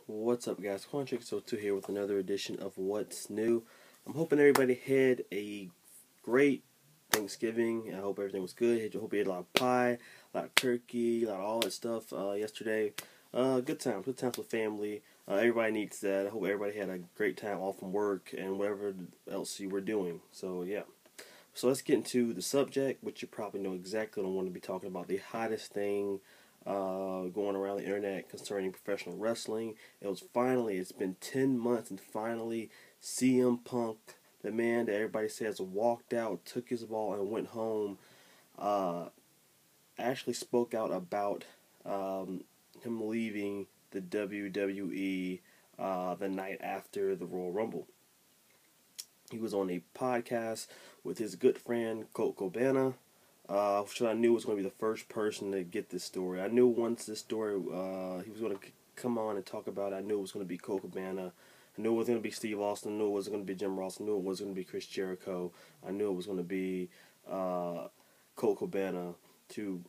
What's up, guys? Quantrick02 here with another edition of What's New. I'm hoping everybody had a great Thanksgiving. I hope everything was good. I hope you had a lot of pie, a lot of turkey, a lot of all that stuff yesterday. Good times with family. Everybody needs that. I hope everybody had a great time off from work and whatever else you were doing. So, yeah. So let's get into the subject, which you probably know exactly what I want to be talking about. The hottest thing going around the internet concerning professional wrestling. It's been 10 months, and finally CM Punk, the man that everybody says walked out, took his ball, and went home, actually spoke out about him leaving the WWE the night after the Royal Rumble. He was on a podcast with his good friend Colt Cobana, which I knew was going to be the first person to get this story. I knew once this story he was going to come on and talk about it, I knew it was going to be Colt Cobana. I knew it was going to be Steve Austin. I knew it wasn't going to be Jim Ross. I knew it wasn't going to be Chris Jericho. I knew it was going to be Colt Cobana to,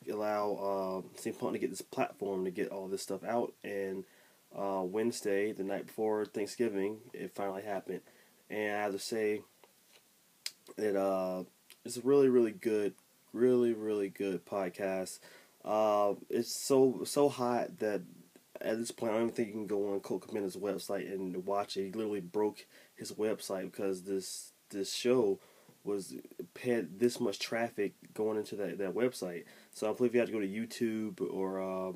allow CM Punk to get this platform to get all this stuff out. And Wednesday, the night before Thanksgiving, it finally happened. And I have to say that it's a really, really good podcast. It's so hot that at this point I don't even think you can go on Colt Cabana's website and watch it. He literally broke his website because this show had this much traffic going into that website. So I believe you have to go to YouTube or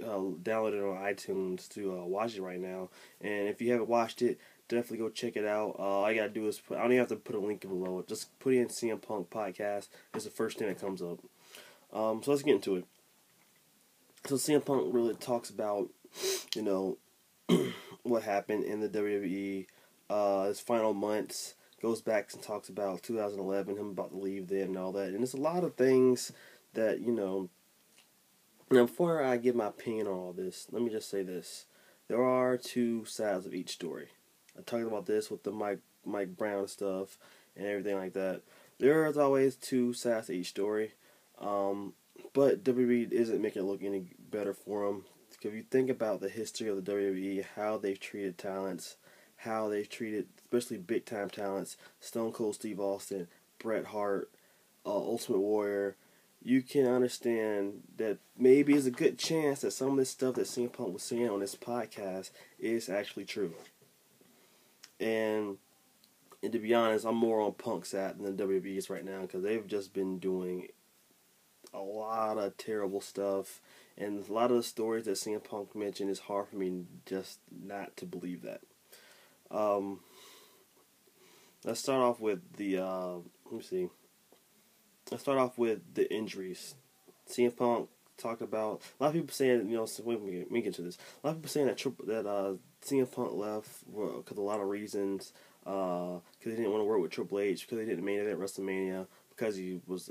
download it on iTunes to watch it right now. And if you haven't watched it, definitely go check it out. All you gotta do is I don't even have to put a link below it. Just put in CM Punk podcast. It's the first thing that comes up. So let's get into it. So CM Punk really talks about, what happened in the WWE, his final months. Goes back and talks about 2011, him about to leave there and all that. And there's a lot of things that, now before I give my opinion on all this, let me just say this. There are two sides of each story. I talked about this with the Mike Brown stuff and everything like that. There is always two sides to each story. But WWE isn't making it look any better for them. If you think about the history of the WWE, how they've treated talents, how they've treated especially big time talents, Stone Cold Steve Austin, Bret Hart, Ultimate Warrior, you can understand that maybe there's a good chance that some of this stuff that CM Punk was saying on this podcast is actually true. And to be honest, I'm more on Punk's side than the WWE's right now because they've just been doing a lot of terrible stuff. And a lot of the stories that CM Punk mentioned, it's hard for me just not to believe that. Let's start off with the, Let's start off with the injuries. CM Punk talked about, a lot of people saying, so let me get to this. A lot of people saying that CM Punk left because of a lot of reasons, because he didn't want to work with Triple H, because he didn't main event WrestleMania, because he was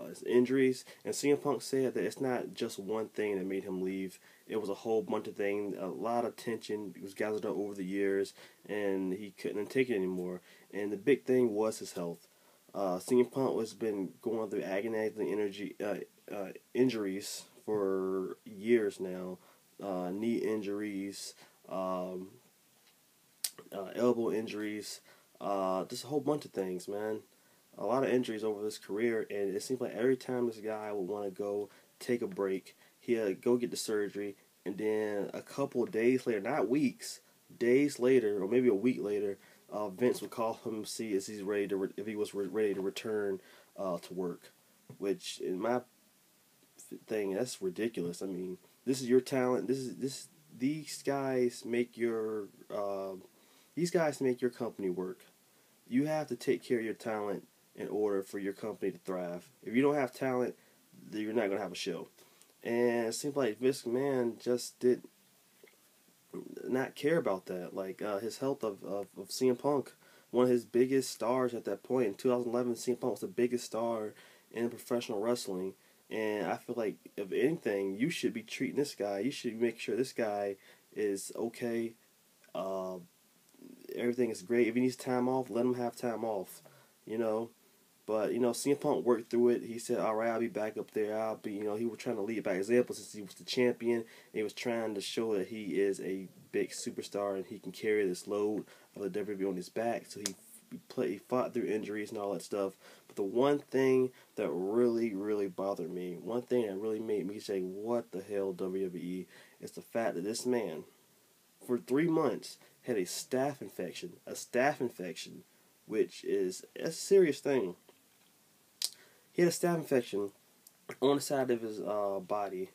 his injuries. And CM Punk said that it's not just one thing that made him leave. It was a whole bunch of things, a lot of tension was gathered up over the years, and he couldn't take it anymore. And the big thing was his health. CM Punk has been going through agonizing injuries for years now. Knee injuries, elbow injuries, just a whole bunch of things, man. A lot of injuries over his career, and it seems like every time this guy would want to go take a break, he'd go get the surgery, and then a couple of days later, not weeks, days later, or maybe a week later, Vince would call him to see if he was ready to return to work. Which, in my thing, that's ridiculous. I mean, this is your talent. These guys make your company work. You have to take care of your talent in order for your company to thrive. If you don't have talent, then you're not going to have a show. And it seems like Vince McMahon just did not care about that. Like his health of CM Punk, one of his biggest stars at that point. In 2011, CM Punk was the biggest star in professional wrestling. And I feel like, if anything, you should be treating this guy. You should make sure this guy is okay. Everything is great. If he needs time off, let him have time off. But, CM Punk worked through it. He said, all right, I'll be back up there. I'll be, he was trying to lead by example since he was the champion. He was trying to show that he is a big superstar and he can carry this load of the WWE on his back. So he fought through injuries and all that stuff. But the one thing that really, really bothered me, one thing that really made me say, what the hell, WWE, is the fact that this man, for 3 months, had a staph infection. A staph infection, which is a serious thing. He had a staph infection on the side of his body.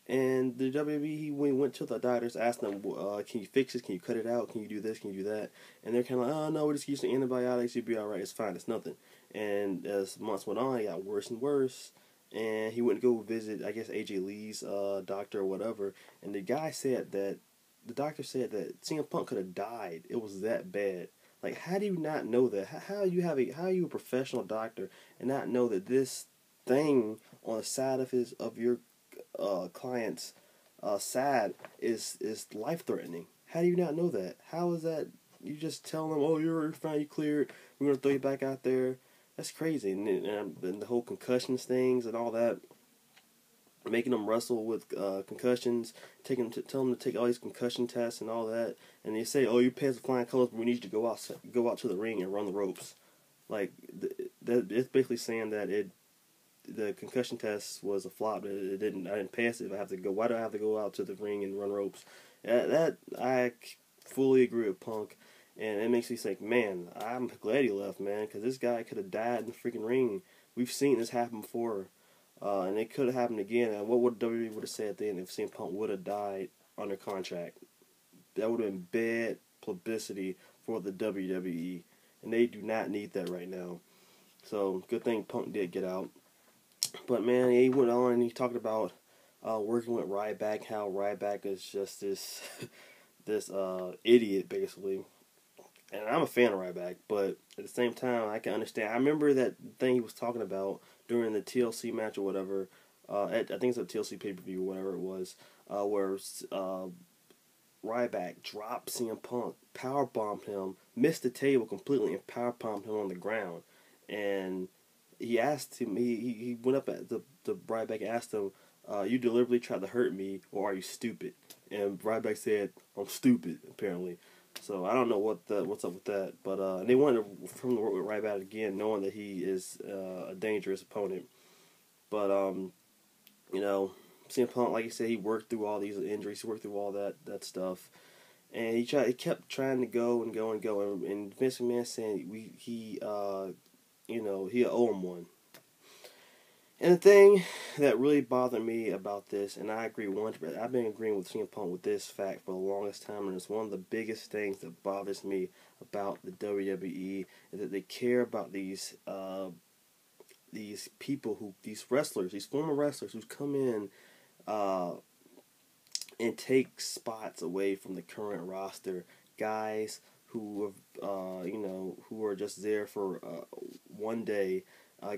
And the WWE, he went to the doctors, asked them, can you fix this? Can you cut it out? Can you do this? Can you do that? And they're kind of like, oh, no, we're just using antibiotics. You'll be all right. It's fine. It's nothing. And as months went on, it got worse and worse. And he went to go visit, I guess, AJ Lee's doctor or whatever. And the doctor said that CM Punk could have died. It was that bad. Like, how do you not know that? How are you a professional doctor and not know that this thing on the side of your client's side is life threatening? How do you not know that? How is that? You just tell them, oh, you're fine, you cleared. We're gonna throw you back out there. That's crazy. And the whole concussions things and all that. Making them wrestle with concussions, tell them to take all these concussion tests and all that, and they say, "Oh, you passed the flying colors, but we need you to go out to the ring and run the ropes." Like it's basically saying that the concussion test was a flop. I didn't pass it. Why do I have to go out to the ring and run ropes? That I fully agree with Punk, and it makes me think, man, I'm glad he left, man, because this guy could have died in the freaking ring. We've seen this happen before. And it could have happened again. And what would WWE would have said then if CM Punk would have died under contract? That would have been bad publicity for the WWE, and they do not need that right now. So good thing Punk did get out. But man, he went on and he talked about working with Ryback, how Ryback is just this this idiot basically. And I'm a fan of Ryback, but at the same time, I can understand. I remember that thing he was talking about during the TLC match or whatever. I think it's a TLC pay-per-view or whatever it was, where Ryback dropped CM Punk, powerbombed him, missed the table completely, and powerbombed him on the ground. And he asked him, he went up at the Ryback asked him, you deliberately tried to hurt me, or are you stupid? And Ryback said, I'm stupid, apparently. So I don't know what's up with that, but and they wanted to work with Ryback again, knowing that he is a dangerous opponent. But CM Punk, like I said, he worked through all these injuries, he worked through all that stuff, and he kept trying to go and go and go, and Vince McMahon saying he owe him one. And the thing that really bothered me about this, and I agree 100%, I've been agreeing with CM Punk with this fact for the longest time, and it's one of the biggest things that bothers me about the WWE, is that they care about these people, these wrestlers, these former wrestlers who come in and take spots away from the current roster, guys who who are just there for one day.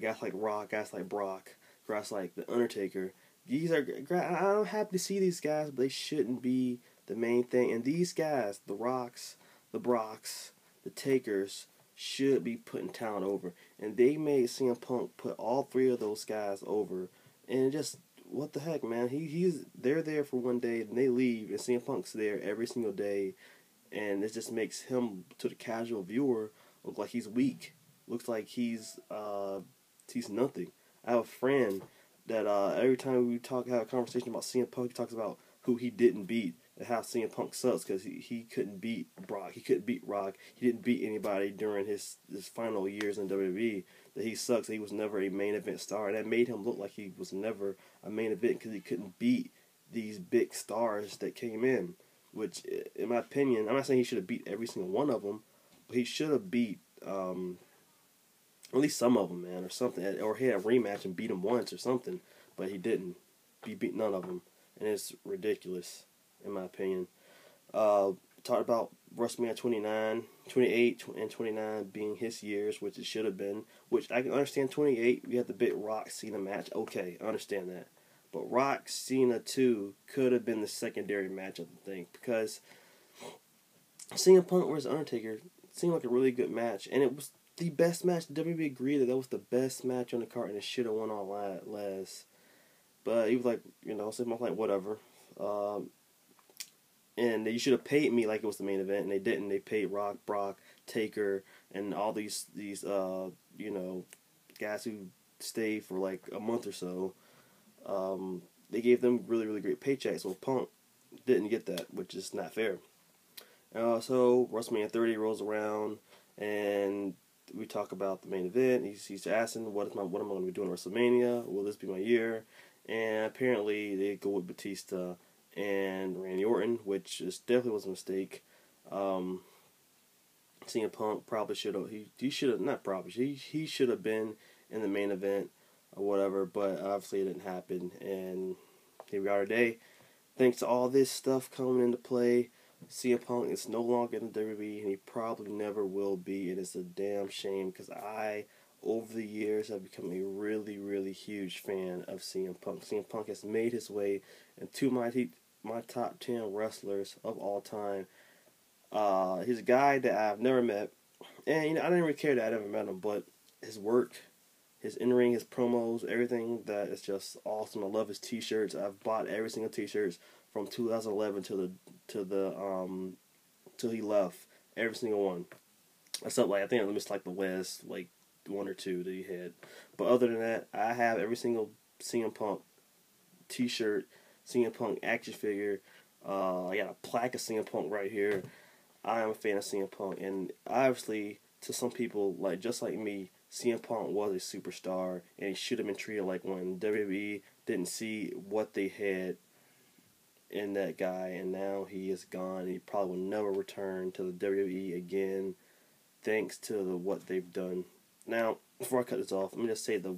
Guys like Rock, guys like Brock, guys like The Undertaker. I'm happy to see these guys, but they shouldn't be the main thing. And these guys, the Rocks, the Brocks, the Takers, should be putting talent over. And they made CM Punk put all three of those guys over. And just, what the heck, man? They're there for one day, and they leave, and CM Punk's there every single day. And it just makes him, to the casual viewer, look like he's weak. Looks like he's nothing. I have a friend that every time we have a conversation about CM Punk, he talks about who he didn't beat and how CM Punk sucks because he couldn't beat Brock, he couldn't beat Rock, he didn't beat anybody during his final years in WWE. That he sucks. He was never a main event star, and that made him look like he was never a main event because he couldn't beat these big stars that came in. Which, in my opinion, I'm not saying he should have beat every single one of them, but he should have beat at least some of them, man, or something. Or he had a rematch and beat him once or something, but he didn't. He beat none of them, and it's ridiculous, in my opinion. Talked about WrestleMania 28, and 29 being his years, which it should have been. Which I can understand 28, we had the big Rock Cena match. Okay, I understand that. But Rock Cena 2 could have been the secondary match, I think, because CM Punk vs. Undertaker seemed like a really good match, and it was the best match. The WWE agreed that was the best match on the card, and it should have won all last. But he was like, so I'm like, whatever. And you should have paid me like it was the main event, and they didn't. They paid Rock, Brock, Taker, and all these guys who stayed for like a month or so. They gave them really, really great paychecks. Well, Punk didn't get that, which is not fair. So WrestleMania 30 rolls around, and we talk about the main event. He's asking, what am I going to be doing at WrestleMania? Will this be my year? And apparently they go with Batista and Randy Orton, which definitely was a mistake. CM Punk probably should have. He should have, not probably. He should have been in the main event or whatever, but obviously it didn't happen. And here we are today. Thanks to all this stuff coming into play, CM Punk is no longer in the WWE, and he probably never will be. And it's a damn shame, because over the years, have become a really, really huge fan of CM Punk. CM Punk has made his way into my top 10 wrestlers of all time. He's a guy that I've never met, and I didn't really care that I never met him, but his work, his in-ring, his promos, everything that is just awesome. I love his t-shirts. I've bought every single t-shirts from 2011 till he left. Every single one. Except I think I missed the last one or two that he had. But other than that, I have every single CM Punk t-shirt, CM Punk action figure. I got a plaque of CM Punk right here. I am a fan of CM Punk, and obviously, to some people, just like me, CM Punk was a superstar, and he should have been treated like one. WWE didn't see what they had in that guy, and now he is gone. He probably will never return to the WWE again, thanks to what they've done. Now, before I cut this off, let me just say the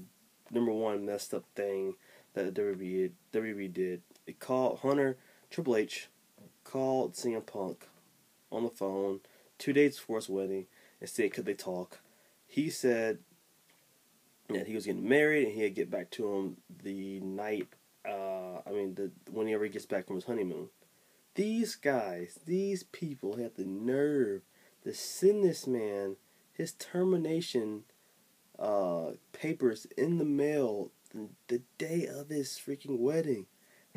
number one messed up thing that the WWE did. It called Triple H called CM Punk on the phone 2 days before his wedding and said, could they talk? He said that he was getting married and he'd get back to him the night, whenever he gets back from his honeymoon. These guys, these people had the nerve to send this man his termination papers in the mail the day of his freaking wedding.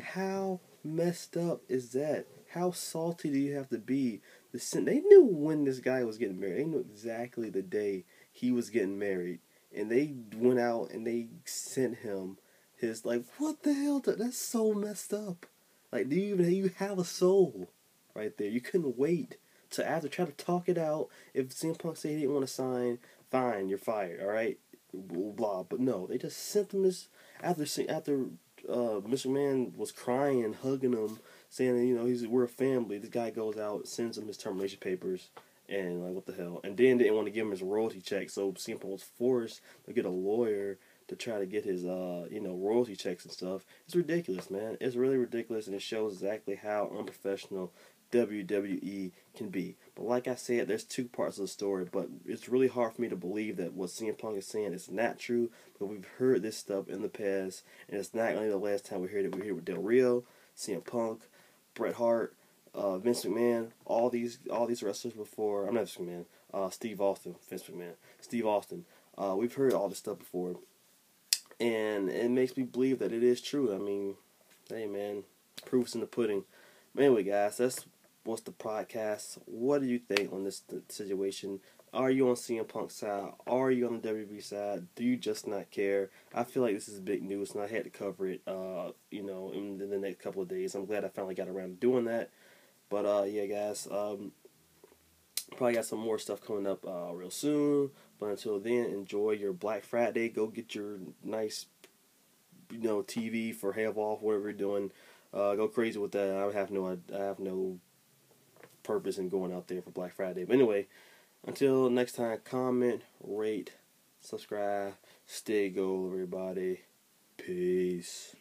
How messed up is that? How salty do you have to be? They knew when this guy was getting married. They knew exactly the day he was getting married. And they went out and they sent him his, what the hell? That's so messed up. Do you have a soul right there? You couldn't wait to after try to talk it out. If CM Punk said he didn't want to sign, fine, you're fired, alright? Blah. But no, they just sent him this after Mr. McMahon was crying and hugging him, saying, we're a family. This guy goes out, sends him his termination papers, and what the hell? And then didn't want to give him his royalty check, so CM Punk was forced to get a lawyer to try to get his, royalty checks and stuff. It's ridiculous, man. It's really ridiculous, and it shows exactly how unprofessional WWE can be. But like I said, there's two parts of the story, but it's really hard for me to believe that what CM Punk is saying is not true, but we've heard this stuff in the past, and it's not only the last time we heard it. We heard it with Del Rio, CM Punk, Bret Hart, Vince McMahon, all these wrestlers before. I'm not Vince McMahon, Steve Austin, Vince McMahon, Steve Austin. We've heard all this stuff before, and it makes me believe that it is true. I mean, hey man, proof's in the pudding. But anyway, guys, that's what's the podcast. What do you think on this situation? Are you on CM Punk's side? Are you on the WWE side? Do you just not care? I feel like this is big news, and I had to cover it, in the next couple of days. I'm glad I finally got around to doing that. But, yeah, guys, probably got some more stuff coming up real soon. But until then, enjoy your Black Friday. Go get your nice, TV for half off, whatever you're doing. Go crazy with that. I have no purpose in going out there for Black Friday. But anyway, until next time, comment, rate, subscribe, stay gold, everybody. Peace.